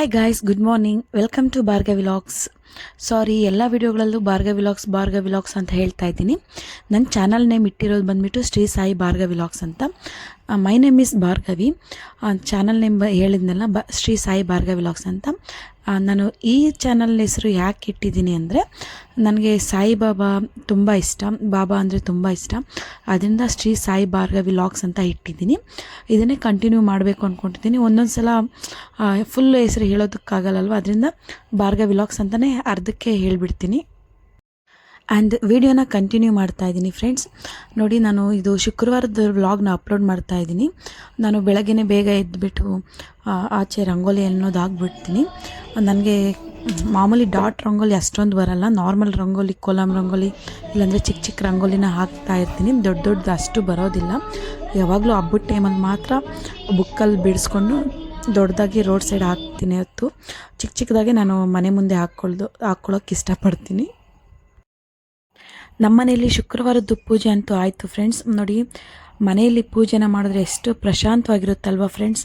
Hi guys, good morning. Welcome to Bhargavi vlogs. Sorry, ಎಲ್ಲ ವಿಡಿಯೋಗಳಲ್ಲೂ Bhargavi vlogs ಅಂತ ಹೇಳ್ತಾ ಇದ್ದೀನಿ. ನನ್ನ ಚಾನಲ್ ನೇಮ್ ಇಟ್ಟಿರೋದು ಬಂದುಬಿಟ್ಟು ಶ್ರೀ ಸಾಯಿ ಭಾರ್ಗವಿ ವ್ಲಾಗ್ಸ್ ಅಂತ. My name is Bhargavi. Channel name ಹೇಳಿದ್ನಲ್ಲ ಶ್ರೀ ಸಾಯಿ ಭಾರ್ಗವಿ ವ್ಲಾಗ್ಸ್ ಅಂತ. ನಾನು ಈ ಚಾನಲ್ ಹೆಸರು ಯಾಕೆ ಇಟ್ಟಿದ್ದೀನಿ ಅಂದರೆ, ನನಗೆ ಸಾಯಿಬಾಬಾ ತುಂಬ ಇಷ್ಟ, ಬಾಬಾ ಅಂದರೆ ತುಂಬ ಇಷ್ಟ. ಅದರಿಂದ ಶ್ರೀ ಸಾಯಿ ಭಾರ್ಗವಿ ವ್ಲಾಗ್ಸ್ ಅಂತ ಇಟ್ಟಿದ್ದೀನಿ. ಇದನ್ನೇ ಕಂಟಿನ್ಯೂ ಮಾಡಬೇಕು ಅಂದ್ಕೊಂಡಿದ್ದೀನಿ. ಒಂದೊಂದು ಸಲ ಫುಲ್ ಹೆಸರು ಹೇಳೋದಕ್ಕಾಗಲ್ಲಲ್ವ, ಅದರಿಂದ ಭಾರ್ಗವಿ ವ್ಲಾಗ್ಸ್ ಅಂತಲೇ ಅರ್ಧಕ್ಕೆ ಹೇಳಿಬಿಡ್ತೀನಿ. ಆ್ಯಂಡ್ ವಿಡಿಯೋನ ಕಂಟಿನ್ಯೂ ಮಾಡ್ತಾ ಇದ್ದೀನಿ ಫ್ರೆಂಡ್ಸ್. ನೋಡಿ, ನಾನು ಇದು ಶುಕ್ರವಾರದ ವ್ಲಾಗ್ನ ಅಪ್ಲೋಡ್ ಮಾಡ್ತಾ ಇದ್ದೀನಿ. ನಾನು ಬೆಳಗ್ಗೆ ಬೇಗ ಎದ್ದುಬಿಟ್ಟು ಆಚೆ ರಂಗೋಲಿ ಅನ್ನೋದು ಹಾಕ್ಬಿಡ್ತೀನಿ. ನನಗೆ ಮಾಮೂಲಿ ಡಾಟ್ ರಂಗೋಲಿ ಅಷ್ಟೊಂದು ಬರಲ್ಲ. ನಾರ್ಮಲ್ ರಂಗೋಲಿ, ಕೋಲಮ್ ರಂಗೋಲಿ, ಇಲ್ಲಾಂದರೆ ಚಿಕ್ಕ ಚಿಕ್ಕ ರಂಗೋಲಿನ ಹಾಕ್ತಾ ಇರ್ತೀನಿ. ದೊಡ್ಡದು ಅಷ್ಟು ಬರೋದಿಲ್ಲ. ಯಾವಾಗಲೂ ಹಬ್ಬದ ಟೈಮಲ್ಲಿ ಮಾತ್ರ ಬುಕ್ಕಲ್ಲಿ ಬಿಡಿಸ್ಕೊಂಡು ದೊಡ್ಡದಾಗಿ ರೋಡ್ ಸೈಡ್ ಹಾಕ್ತೀನಿ. ಹೊತ್ತು ಚಿಕ್ಕದಾಗಿ ನಾನು ಮನೆ ಮುಂದೆ ಹಾಕ್ಕೊಳ್ಳೋಕೆ ಇಷ್ಟಪಡ್ತೀನಿ. ನಮ್ಮ ಮನೆಯಲ್ಲಿ ಶುಕ್ರವಾರದ್ದು ಪೂಜೆ ಅಂತೂ ಆಯಿತು ಫ್ರೆಂಡ್ಸ್. ನೋಡಿ, ಮನೆಯಲ್ಲಿ ಪೂಜೆನ ಮಾಡಿದ್ರೆ ಎಷ್ಟು ಪ್ರಶಾಂತವಾಗಿರುತ್ತಲ್ವ ಫ್ರೆಂಡ್ಸ್.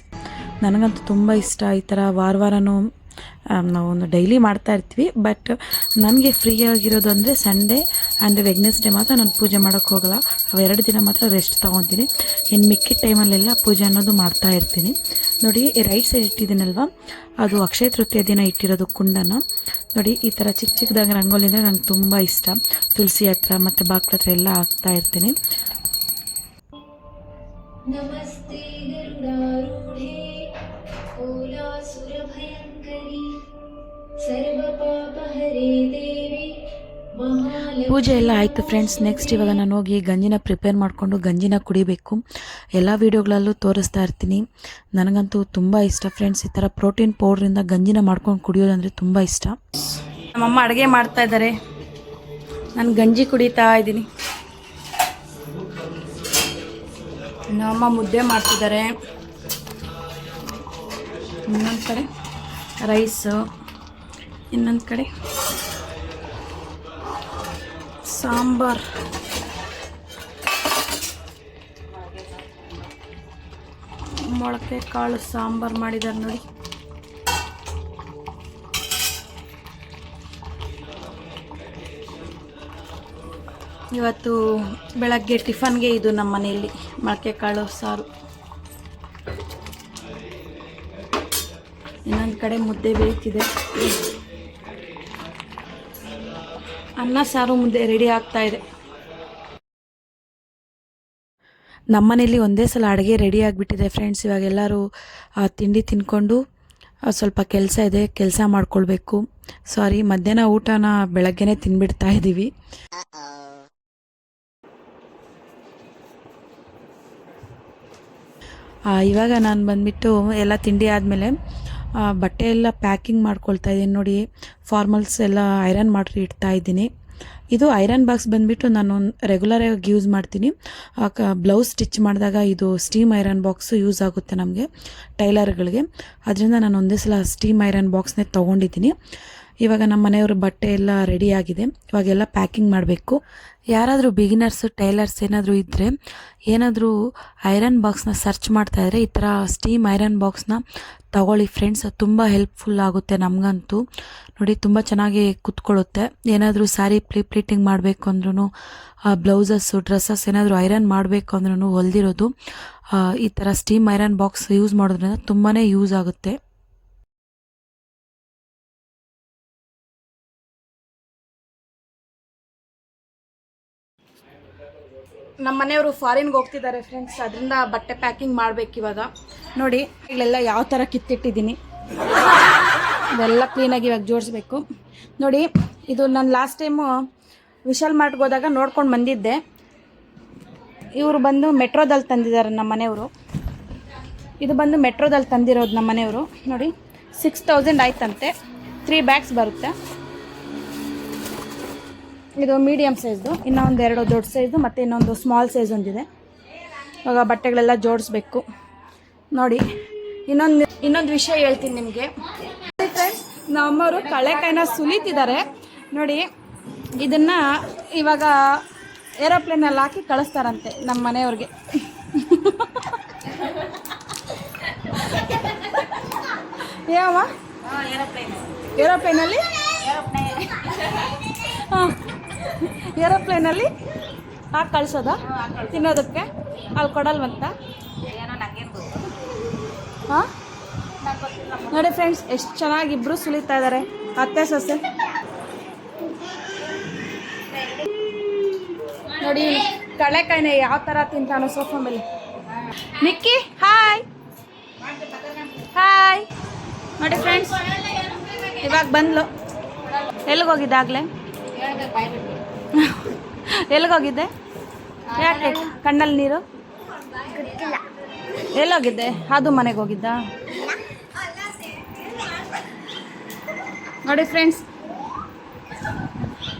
ನನಗಂತೂ ತುಂಬ ಇಷ್ಟ. ಈ ಥರ ವಾರನೂ ನಾವು ಡೈಲಿ ಮಾಡ್ತಾ ಇರ್ತೀವಿ. ಬಟ್ ನನಗೆ ಫ್ರೀ ಆಗಿರೋದು ಅಂದರೆ ಸಂಡೇ ಆ್ಯಂಡ್ ವೆಡ್ನೆಸ್ಡೇ ಮಾತ್ರ ನಾನು ಪೂಜೆ ಮಾಡೋಕ್ಕೆ ಹೋಗಲ್ಲ. ಅವೆರಡು ದಿನ ಮಾತ್ರ ರೆಸ್ಟ್ ತೊಗೊತೀನಿ. ಇನ್ನು ಮಿಕ್ಕಿದ ಟೈಮಲ್ಲೆಲ್ಲ ಪೂಜೆ ಅನ್ನೋದು ಮಾಡ್ತಾ ಇರ್ತೀನಿ. ನೋಡಿ, ರೈಟ್ ಸೈಡ್ ಇಟ್ಟಿದ್ದೀನಲ್ವ, ಅದು ಅಕ್ಷಯ ತೃತೀಯ ದಿನ ಇಟ್ಟಿರೋದು ಕುಂಡನ. ನೋಡಿ, ಈ ಥರ ಚಿಕ್ಕದಾಗಿ ರಂಗೋಲಿ ಅಂದರೆ ನಂಗೆ ತುಂಬ ಇಷ್ಟ. ತುಳಸಿ ಹತ್ರ ಮತ್ತು ಬಾಕ್ಲ ಹತ್ರ ಎಲ್ಲ ಹಾಕ್ತಾ ಇರ್ತೀನಿ. ನಮಸ್ತೆ ಗರುಡಾರೂಢೇ ಕೋಲಾಸುರಭಯಂಕರಿ ಸರ್ವಪಾಪಹರೇ ದೇವಿ. ಪೂಜೆ ಎಲ್ಲ ಆಯಿತು ಫ್ರೆಂಡ್ಸ್. ನೆಕ್ಸ್ಟ್ ಇವಾಗ ನಾನು ಹೋಗಿ ಗಂಜಿನ ಪ್ರಿಪೇರ್ ಮಾಡಿಕೊಂಡು ಗಂಜಿನ ಕುಡಿಬೇಕು. ಎಲ್ಲ ವೀಡಿಯೋಗಳಲ್ಲೂ ತೋರಿಸ್ತಾ ಇರ್ತೀನಿ. ನನಗಂತೂ ತುಂಬ ಇಷ್ಟ ಫ್ರೆಂಡ್ಸ್. ಈ ಥರ ಪ್ರೋಟೀನ್ ಪೌಡ್ರಿಂದ ಗಂಜಿನ ಮಾಡ್ಕೊಂಡು ಕುಡಿಯೋದಂದರೆ ತುಂಬ ಇಷ್ಟ. ನಮ್ಮಮ್ಮ ಅಡುಗೆ ಮಾಡ್ತಾ ಇದ್ದಾರೆ, ನಾನು ಗಂಜಿ ಕುಡಿತಾ ಇದ್ದೀನಿ. ನಮ್ಮಮ್ಮ ಮುದ್ದೆ ಮಾಡ್ತಿದ್ದಾರೆ, ಇನ್ನೊಂದು ಕಡೆ ರೈಸು, ಇನ್ನೊಂದು ಕಡೆ ಸಾಂಬಾರ್. ಮೊಳಕೆ ಕಾಳು ಸಾಂಬಾರು ಮಾಡಿದ್ದಾರೆ ನೋಡಿ. ಇವತ್ತು ಬೆಳಗ್ಗೆ ಟಿಫನ್ಗೆ ಇದು ನಮ್ಮ ಮನೆಯಲ್ಲಿ ಮೊಳಕೆ ಕಾಳು ಸಾರು. ಇನ್ನೊಂದು ಕಡೆ ಮುದ್ದೆ ಬೇಯ್ತಿದೆ. ಅನ್ನ ಸಾರು ಮುದ್ದೆ ರೆಡಿ ಆಗ್ತಾ ಇದೆ. ನಮ್ಮನೇಲಿ ಒಂದೇ ಸಲ ಅಡುಗೆ ರೆಡಿ ಆಗಿಬಿಟ್ಟಿದೆ ಫ್ರೆಂಡ್ಸ್. ಇವಾಗ ಎಲ್ಲರೂ ತಿಂಡಿ ತಿನ್ಕೊಂಡು ಸ್ವಲ್ಪ ಕೆಲಸ ಇದೆ, ಕೆಲಸ ಮಾಡ್ಕೊಳ್ಬೇಕು. ಸಾರಿ, ಮಧ್ಯಾಹ್ನ ಊಟನ ಬೆಳಗ್ಗೆನೇ ತಿನ್ಬಿಡ್ತಾ ಇದ್ದೀವಿ. ಇವಾಗ ನಾನು ಬಂದುಬಿಟ್ಟು ಎಲ್ಲ ತಿಂಡಿ ಆದಮೇಲೆ ಬಟ್ಟೆ ಎಲ್ಲ ಪ್ಯಾಕಿಂಗ್ ಮಾಡ್ಕೊಳ್ತಾ ಇದ್ದೀನಿ. ನೋಡಿ, ಫಾರ್ಮಲ್ಸ್ ಎಲ್ಲ ಐರನ್ ಮಾಡಿ ಇಡ್ತಾ ಇದ್ದೀನಿ. ಇದು ಐರನ್ ಬಾಕ್ಸ್ ಬಂದುಬಿಟ್ಟು ನಾನು ರೆಗ್ಯುಲರಾಗಿ ಯೂಸ್ ಮಾಡ್ತೀನಿ. ಬ್ಲೌಸ್ ಸ್ಟಿಚ್ ಮಾಡಿದಾಗ ಇದು ಸ್ಟೀಮ್ ಐರನ್ ಬಾಕ್ಸು ಯೂಸ್ ಆಗುತ್ತೆ ನಮಗೆ ಟೈಲರ್ಗಳಿಗೆ. ಅದರಿಂದ ನಾನು ಒಂದೇ ಸಲ ಸ್ಟೀಮ್ ಐರನ್ ಬಾಕ್ಸ್ನೇ ತೊಗೊಂಡಿದ್ದೀನಿ. ಇವಾಗ ನಮ್ಮ ಮನೆಯವ್ರ ಬಟ್ಟೆ ಎಲ್ಲ ರೆಡಿ ಆಗಿದೆ. ಇವಾಗೆಲ್ಲ ಪ್ಯಾಕಿಂಗ್ ಮಾಡಬೇಕು. ಯಾರಾದರೂ ಬಿಗಿನರ್ಸು ಟೈಲರ್ಸ್ ಏನಾದರೂ ಇದ್ದರೆ, ಏನಾದರೂ ಐರನ್ ಬಾಕ್ಸ್ನ ಸರ್ಚ್ ಮಾಡ್ತಾಯಿದ್ರೆ ಈ ಥರ ಸ್ಟೀಮ್ ಐರನ್ ಬಾಕ್ಸ್ನ ತಗೊಳ್ಳಿ ಫ್ರೆಂಡ್ಸ್. ತುಂಬ ಹೆಲ್ಪ್ಫುಲ್ ಆಗುತ್ತೆ ನಮಗಂತೂ. ನೋಡಿ, ತುಂಬ ಚೆನ್ನಾಗಿ ಕುತ್ಕೊಳ್ಳುತ್ತೆ. ಏನಾದರೂ ಸ್ಯಾರಿ ಪ್ಲೀಟಿಂಗ್ ಮಾಡಬೇಕು ಅಂದ್ರೂ, ಬ್ಲೌಸಸ್ಸು ಡ್ರೆಸ್ಸಸ್ ಏನಾದರೂ ಐರನ್ ಮಾಡಬೇಕು ಅಂದ್ರೂ ಹೊಲ್ದಿರೋದು ಈ ಥರ ಸ್ಟೀಮ್ ಐರನ್ ಬಾಕ್ಸ್ ಯೂಸ್ ಮಾಡೋದ್ರಿಂದ ತುಂಬಾ ಯೂಸ್ ಆಗುತ್ತೆ. ನಮ್ಮ ಮನೆಯವರು ಫಾರಿನ್ಗೆ ಹೋಗ್ತಿದ್ದಾರೆ ಫ್ರೆಂಡ್ಸ್, ಅದರಿಂದ ಬಟ್ಟೆ ಪ್ಯಾಕಿಂಗ್ ಮಾಡಬೇಕು ಇವಾಗ. ನೋಡಿ, ಇಲ್ಲೆಲ್ಲ ಯಾವ ಥರ ಕಿತ್ತಿಟ್ಟಿದ್ದೀನಿ, ಇದೆಲ್ಲ ಕ್ಲೀನಾಗಿ ಇವಾಗ ಜೋಡಿಸ್ಬೇಕು. ನೋಡಿ, ಇದು ನಾನು ಲಾಸ್ಟ್ ಟೈಮು ವಿಶಾಲ್ ಮಾರ್ಟ್ಗೆ ಹೋದಾಗ ನೋಡ್ಕೊಂಡು ಬಂದಿದ್ದೆ. ಇವರು ಬಂದು ಮೆಟ್ರೋದಲ್ಲಿ ತಂದಿದ್ದಾರೆ ನಮ್ಮ ಮನೆಯವರು. ಇದು ಬಂದು ಮೆಟ್ರೋದಲ್ಲಿ ತಂದಿರೋದು ನಮ್ಮ ಮನೆಯವರು. ನೋಡಿ, 6000 ಆಯ್ತಂತೆ. 3 ಬ್ಯಾಗ್ಸ್ ಬರುತ್ತೆ. ಇದು ಮೀಡಿಯಮ್ ಸೈಜ್ದು, ಇನ್ನೊಂದು 2 ದೊಡ್ಡ ಸೈಜು ಮತ್ತು ಇನ್ನೊಂದು ಸ್ಮಾಲ್ ಸೈಜ್ ಒಂದಿದೆ. ಇವಾಗ ಬಟ್ಟೆಗಳೆಲ್ಲ ಜೋಡಿಸ್ಬೇಕು. ನೋಡಿ, ಇನ್ನೊಂದು ವಿಷಯ ಹೇಳ್ತೀನಿ ನಿಮಗೆ ಫ್ರೆಂಡ್ಸ್. ನಮ್ಮವರು ಕಳೆಕಾಯಿನ ಸುಲಿತಿದ್ದಾರೆ ನೋಡಿ. ಇದನ್ನು ಇವಾಗ ಏರೋಪ್ಲೇನಲ್ಲಿ ಹಾಕಿ ಕಳಿಸ್ತಾರಂತೆ ನಮ್ಮ ಮನೆಯವ್ರಿಗೆ. ಯಾವ ಏರೋಪ್ಲೇನಲ್ಲಿ ಹಾಂ ಏರೋಪ್ಲೇನಲ್ಲಿ ಹಾಕಿ ಕಳ್ಸೋದಾ ತಿನ್ನೋದಕ್ಕೆ ಅಲ್ಲಿ ಕೊಡಲ್ವಂತ ಹಾಂ ನೋಡಿ ಫ್ರೆಂಡ್ಸ್ ಎಷ್ಟು ಚೆನ್ನಾಗಿ ಇಬ್ಬರು ಸುಲಿತಾ ಇದ್ದಾರೆ ಅತ್ತೆ ಸೊಸೆ ನೋಡಿ ಕಡಲೆಕಾಯಿನ ಯಾವ ಥರ ತಿಂತಾನೋ ಸೋಫಾ ಮೇಲೆ ನಿಕ್ಕಿ ಹಾಯ್ ಹಾಯ್ ನೋಡಿ ಫ್ರೆಂಡ್ಸ್ ಇವಾಗ ಬಂದ್ಲು ಎಲ್ಲಿಗೋಗಿದ್ದಾಗಲೇ ಎಲ್ಲಿಗೋಗಿದ್ದೆ ಯಾಕೆ ಕಣ್ಣಲ್ಲಿ ನೀರು ಎಲ್ಲೋಗಿದ್ದೆ ಅದು ಮನೆಗೆ ಹೋಗಿದ್ದ ನೋಡಿ ಫ್ರೆಂಡ್ಸ್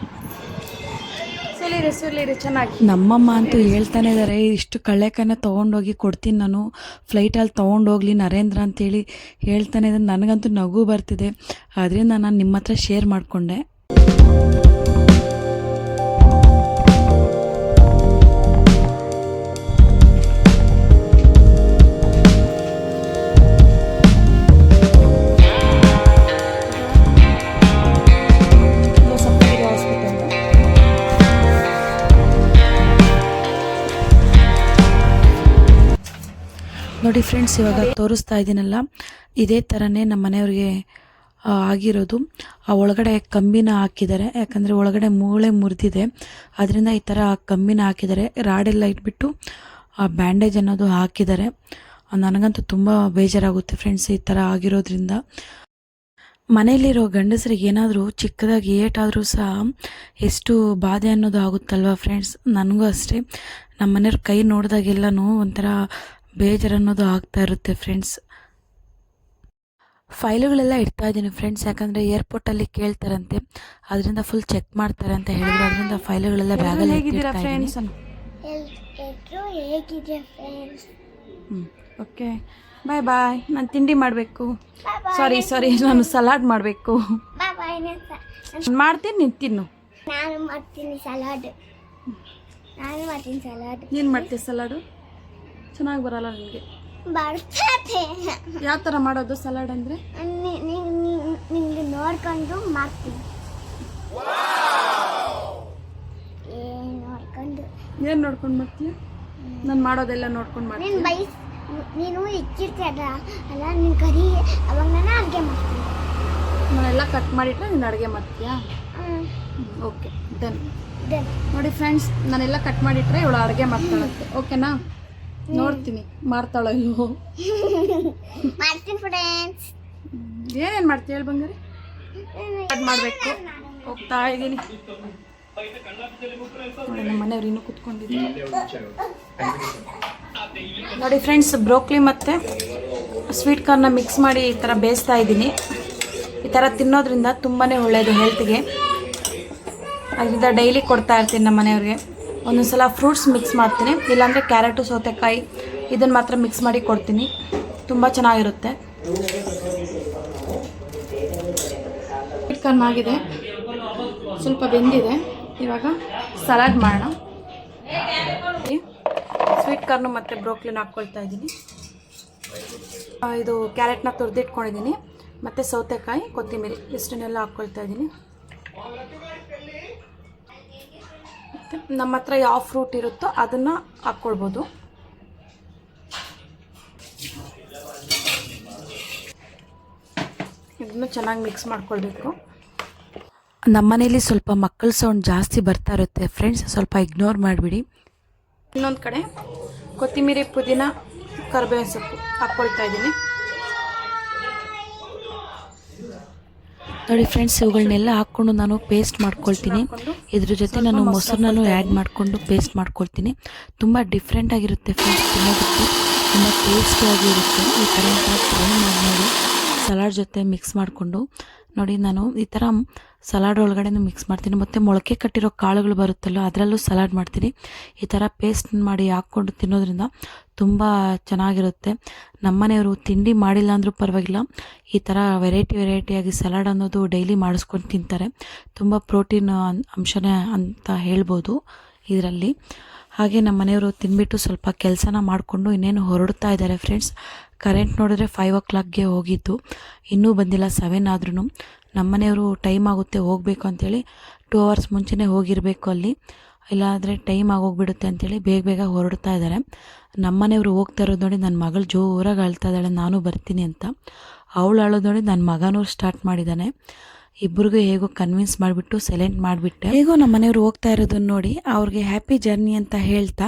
ಸುಲಿರಿ ಚೆನ್ನಾಗಿ ನಮ್ಮಮ್ಮ ಅಂತೂ ಹೇಳ್ತಾನೆ ಇದ್ದಾರೆ ಇಷ್ಟು ಕಳ್ಳೆಕಾಯಿನ ತೊಗೊಂಡೋಗಿ ಕೊಡ್ತೀನಿ ನಾನು ಫ್ಲೈಟಲ್ಲಿ ತೊಗೊಂಡೋಗ್ಲಿ ನರೇಂದ್ರ ಅಂತೇಳಿ ಹೇಳ್ತಾನೆ ಇದ್ದಾರೆ. ನನಗಂತೂ ನಗು ಬರ್ತಿದೆ, ಅದರಿಂದ ನಾನು ನಿಮ್ಮ ಹತ್ರ ಶೇರ್ ಮಾಡಿಕೊಂಡೆ. ನೋಡಿ ಫ್ರೆಂಡ್ಸ್, ಇವಾಗ ತೋರಿಸ್ತಾ ಇದ್ದೀನಲ್ಲ, ಇದೇ ಥರನೇ ನಮ್ಮ ಮನೆಯವ್ರಿಗೆ ಆಗಿರೋದು. ಆ ಒಳಗಡೆ ಕಂಬಿನ ಹಾಕಿದ್ದಾರೆ, ಯಾಕಂದರೆ ಒಳಗಡೆ ಮೂಳೆ ಮುರಿದಿದೆ, ಅದರಿಂದ ಈ ಥರ ಕಂಬಿನ ಹಾಕಿದ್ದಾರೆ. ರಾಡೆಲ್ಲ ಇಟ್ಬಿಟ್ಟು ಆ ಬ್ಯಾಂಡೇಜ್ ಅನ್ನೋದು ಹಾಕಿದ್ದಾರೆ. ನನಗಂತೂ ತುಂಬ ಬೇಜಾರಾಗುತ್ತೆ ಫ್ರೆಂಡ್ಸ್ ಈ ಥರ ಆಗಿರೋದ್ರಿಂದ. ಮನೆಯಲ್ಲಿರೋ ಗಂಡಸರಿಗೆ ಏನಾದರೂ ಚಿಕ್ಕದಾಗಿ ಏಟಾದರೂ ಸಹ ಎಷ್ಟು ಬಾಧೆ ಅನ್ನೋದು ಆಗುತ್ತಲ್ವ ಫ್ರೆಂಡ್ಸ್. ನನಗೂ ಅಷ್ಟೇ, ನಮ್ಮ ಮನೆಯವ್ರ ಕೈ ನೋಡಿದಾಗೆಲ್ಲನೂ ಒಂಥರ ಬೇಜಾರು ಅನ್ನೋದು ಆಗ್ತಾ ಇರುತ್ತೆ ಫ್ರೆಂಡ್ಸ್. ಫೈಲುಗಳೆಲ್ಲ ಇಡ್ತಾ ಇದ್ದೀನಿ ಫ್ರೆಂಡ್ಸ್, ಯಾಕಂದರೆ ಏರ್ಪೋರ್ಟಲ್ಲಿ ಕೇಳ್ತಾರಂತೆ, ಅದರಿಂದ ಫುಲ್ ಚೆಕ್ ಮಾಡ್ತಾರೆ ಅಂತ ಹೇಳಿದ್ರು. ಅದರಿಂದ ಫೈಲುಗಳೆಲ್ಲ ಬ್ಯಾಗಲ್ಲಿ ಹೇಗಿದ್ದೀರಾ ಫ್ರೆಂಡ್ಸ್? ಓಕೆ, ಬಾಯ್ ಬಾಯ್. ನಾನು ತಿಂಡಿ ಮಾಡಬೇಕು, ಸಾರಿ ನಾನು ಸಲಾಡ್ ಮಾಡಬೇಕು. ಮಾಡ್ತೀನಿ, ನೀನು ತಿನ್ನು. ನಾನು ಮಾಡ್ತೀನಿ ಸಲಾಡ್. ಏನು ಮಾಡ್ತೀವಿ ಸಲಾಡು? ಚೆನ್ನಾಗಿ ಬರಲ್ಲ ನನಗೆ. ಬರ್ತದೆ. ಯಾವ ಥರ ಮಾಡೋದು ಸಲಾಡ್ ಅಂದರೆ? ನಿಂಗೆ ನೋಡ್ಕೊಂಡು ಮಾಡ್ತೀನಿ. ಏನು ನೋಡ್ಕೊಂಡು ಮಾಡ್ತೀಯ? ನಾನು ಮಾಡೋದೆಲ್ಲ ನೋಡ್ಕೊಂಡು ಮಾಡ್ತೀನಿ. ನೀನು ಇಚ್ಚಿರ್ತೀಯಲ್ಲ ಅಲ್ಲ, ನೀನು ಕರಿ, ಅವಾಗ ನಾನು ಅಡುಗೆ ಮಾಡ್ತೀನಿ. ನಾನೆಲ್ಲ ಕಟ್ ಮಾಡಿಟ್ರೆ ನೀನು ಅಡುಗೆ ಮಾಡ್ತೀಯಾ? Okay, done. ನೋಡಿ ಫ್ರೆಂಡ್ಸ್, ನಾನೆಲ್ಲ ಕಟ್ ಮಾಡಿಟ್ರೆ ಇವಳು ಅಡುಗೆ ಮಾಡ್ತಾಳಂತೆ. ಓಕೆನಾ? ನೋಡ್ತೀನಿ ಮಾಡ್ತಾಳೋ ಇಲ್ವೋ. ಮಾಡ್ತೀನಿ ಫ್ರೆಂಡ್ಸ್. ಏನೇನು ಮಾಡ್ತೀಯ ಹೇಳಿ ಬಂಗಾರಿ? ಕಟ್ ಮಾಡಬೇಕು, ಹೋಗ್ತಾ ಇದ್ದೀನಿ. ನೋಡಿ ನಮ್ಮ ಮನೆಯವ್ರು ಇನ್ನೂ ಕೂತ್ಕೊಂಡಿದ್ದೀನಿ. ನೋಡಿ ಫ್ರೆಂಡ್ಸ್, ಬ್ರೋಕ್ಲಿ ಮತ್ತು ಸ್ವೀಟ್ ಕಾರ್ನ ಮಿಕ್ಸ್ ಮಾಡಿ ಈ ಥರ ಬೇಯಿಸ್ತಾ ಇದ್ದೀನಿ. ಈ ಥರ ತಿನ್ನೋದ್ರಿಂದ ತುಂಬಾ ಒಳ್ಳೆಯದು ಹೆಲ್ತ್ಗೆ. ಅದರಿಂದ ಡೈಲಿ ಕೊಡ್ತಾ ಇರ್ತೀನಿ ನಮ್ಮ ಮನೆಯವ್ರಿಗೆ. ಒಂದೊಂದು ಸಲ ಫ್ರೂಟ್ಸ್ ಮಿಕ್ಸ್ ಮಾಡ್ತೀನಿ, ಇಲ್ಲಾಂದರೆ ಕ್ಯಾರೆಟು, ಸೌತೆಕಾಯಿ ಇದನ್ನು ಮಾತ್ರ ಮಿಕ್ಸ್ ಮಾಡಿ ಕೊಡ್ತೀನಿ. ತುಂಬ ಚೆನ್ನಾಗಿರುತ್ತೆ. ಸ್ವೀಟ್ ಕಾರ್ನ್ ಆಗಿದೆ, ಸ್ವಲ್ಪ ಬೆಂದಿದೆ. ಇವಾಗ ಸಲಾಡ್ ಮಾಡೋಣ. ಸ್ವೀಟ್ ಕಾರ್ನು ಮತ್ತು ಬ್ರೋಕ್ಲಿನ ಹಾಕ್ಕೊಳ್ತಾ ಇದ್ದೀನಿ. ಇದು ಕ್ಯಾರೆಟ್ನ ತುರಿದಿಟ್ಕೊಂಡಿದ್ದೀನಿ, ಮತ್ತು ಸೌತೆಕಾಯಿ, ಕೊತ್ತಂಬರಿ ಇಷ್ಟನ್ನೆಲ್ಲ ಹಾಕ್ಕೊಳ್ತಾ ಇದ್ದೀನಿ. ನಮ್ಮ ಹತ್ರ ಯಾವ ಫ್ರೂಟ್ ಇರುತ್ತೋ ಅದನ್ನು ಹಾಕ್ಕೊಳ್ಬೋದು. ಇದನ್ನು ಚೆನ್ನಾಗಿ ಮಿಕ್ಸ್ ಮಾಡ್ಕೊಳ್ಬೇಕು. ನಮ್ಮನೇಲಿ ಸ್ವಲ್ಪ ಮಕ್ಕಳ ಸೌಂಡ್ ಜಾಸ್ತಿ ಬರ್ತಾ ಇರುತ್ತೆ ಫ್ರೆಂಡ್ಸ್, ಸ್ವಲ್ಪ ಇಗ್ನೋರ್ ಮಾಡಿಬಿಡಿ. ಇನ್ನೊಂದು ಕಡೆ ಕೊತ್ತಂಬರಿ, ಪುದೀನ, ಕರಿಬೇವಿನ ಸೊಪ್ಪು ಹಾಕ್ಕೊಳ್ತಾ ಇದ್ದೀನಿ. ನೋಡಿ ಫ್ರೆಂಡ್ಸ್, ಇವುಗಳನ್ನೆಲ್ಲ ಹಾಕ್ಕೊಂಡು ನಾನು ಪೇಸ್ಟ್ ಮಾಡ್ಕೊಳ್ತೀನಿ. ಇದ್ರ ಜೊತೆ ನಾನು ಮೊಸರನ್ನೂ ಆ್ಯಡ್ ಮಾಡಿಕೊಂಡು ಪೇಸ್ಟ್ ಮಾಡ್ಕೊಳ್ತೀನಿ. ತುಂಬ ಡಿಫ್ರೆಂಟಾಗಿರುತ್ತೆ ಫ್ರೆಂಡ್ಸ್, ತಿನ್ನೋದಕ್ಕೆ ತುಂಬ ಟೇಸ್ಟಿಯಾಗಿರುತ್ತೆ. ಈ ಥರ ಟ್ರೈ ಮಾಡಿ ಸಲಾಡ್ ಜೊತೆ ಮಿಕ್ಸ್ ಮಾಡಿಕೊಂಡು. ನೋಡಿ, ನಾನು ಈ ಥರ ಸಲಾಡ್ ಒಳಗಡೆ ಮಿಕ್ಸ್ ಮಾಡ್ತೀನಿ, ಮತ್ತು ಮೊಳಕೆ ಕಟ್ಟಿರೋ ಕಾಳುಗಳು ಬರುತ್ತಲ್ಲ ಅದರಲ್ಲೂ ಸಲಾಡ್ ಮಾಡ್ತೀನಿ. ಈ ಥರ ಪೇಸ್ಟ್ ಮಾಡಿ ಹಾಕ್ಕೊಂಡು ತಿನ್ನೋದ್ರಿಂದ ತುಂಬ ಚೆನ್ನಾಗಿರುತ್ತೆ. ನಮ್ಮನೆಯವರು ತಿಂಡಿ ಮಾಡಿಲ್ಲ ಅಂದರೂ ಪರವಾಗಿಲ್ಲ, ಈ ಥರ ವೆರೈಟಿಯಾಗಿ ಸಲಾಡ್ ಅನ್ನೋದು ಡೈಲಿ ಮಾಡಿಸ್ಕೊಂಡು ತಿಂತಾರೆ. ತುಂಬ ಪ್ರೋಟೀನ್ ಅಂಶನೇ ಅಂತ ಹೇಳ್ಬೋದು ಇದರಲ್ಲಿ. ಹಾಗೆ ನಮ್ಮ ಮನೆಯವರು ತಿಂದ್ಬಿಟ್ಟು ಸ್ವಲ್ಪ ಕೆಲಸನ ಮಾಡಿಕೊಂಡು ಇನ್ನೇನು ಹೊರಡ್ತಾ ಇದ್ದಾರೆ ಫ್ರೆಂಡ್ಸ್. ಕರೆಂಟ್ ನೋಡಿದ್ರೆ 5 o'clockಗೆ ಹೋಗಿತ್ತು, ಇನ್ನೂ ಬಂದಿಲ್ಲ. 7 ಆದ್ರೂ ನಮ್ಮ ಮನೆಯವರು ಟೈಮ್ ಆಗುತ್ತೆ ಹೋಗಬೇಕು ಅಂಥೇಳಿ 2 hours ಮುಂಚೆನೇ ಹೋಗಿರಬೇಕು ಅಲ್ಲಿ, ಇಲ್ಲಾಂದರೆ ಟೈಮ್ ಆಗೋಗ್ಬಿಡುತ್ತೆ ಅಂಥೇಳಿ ಬೇಗ ಹೊರಡ್ತಾ ಇದ್ದಾರೆ. ನಮ್ಮ ಮನೆಯವರು ಹೋಗ್ತಾ ಇರೋದು ನೋಡಿ ನನ್ನ ಮಗಳು ಜೋರಾಗಿ ಅಳ್ತಾ ಇದ್ದಾಳೆ ನಾನು ಬರ್ತೀನಿ ಅಂತ. ಅವಳು ಅಳೋದು ನೋಡಿ ನನ್ನ ಮಗನೂ ಸ್ಟಾರ್ಟ್ ಮಾಡಿದ್ದಾನೆ. ಇಬ್ಬರಿಗೂ ಹೇಗೋ ಕನ್ವಿನ್ಸ್ ಮಾಡಿಬಿಟ್ಟು ಸೈಲೆಂಟ್ ಮಾಡಿಬಿಟ್ಟೆ. ಹೇಗೋ ನಮ್ಮ ಮನೆಯವರು ಹೋಗ್ತಾ ಇರೋದನ್ನ ನೋಡಿ ಅವ್ರಿಗೆ ಹ್ಯಾಪಿ ಜರ್ನಿ ಅಂತ ಹೇಳ್ತಾ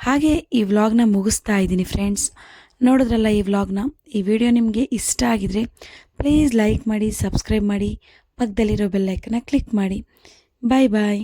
ಹಾಗೆ ಈ ವ್ಲಾಗ್ನ ಮುಗಿಸ್ತಾ ಇದ್ದೀನಿ ಫ್ರೆಂಡ್ಸ್. ನೋಡಿದ್ರಲ್ಲ ಈ ವ್ಲಾಗ್ನ. ಈ ವಿಡಿಯೋ ನಿಮಗೆ ಇಷ್ಟ ಆಗಿದರೆ ಪ್ಲೀಸ್ ಲೈಕ್ ಮಾಡಿ, ಸಬ್ಸ್ಕ್ರೈಬ್ ಮಾಡಿ, ಪಕ್ಕದಲ್ಲಿರೋ ಬೆಲ್ ಐಕನ್ನ ಕ್ಲಿಕ್ ಮಾಡಿ. ಬಾಯ್ ಬಾಯ್.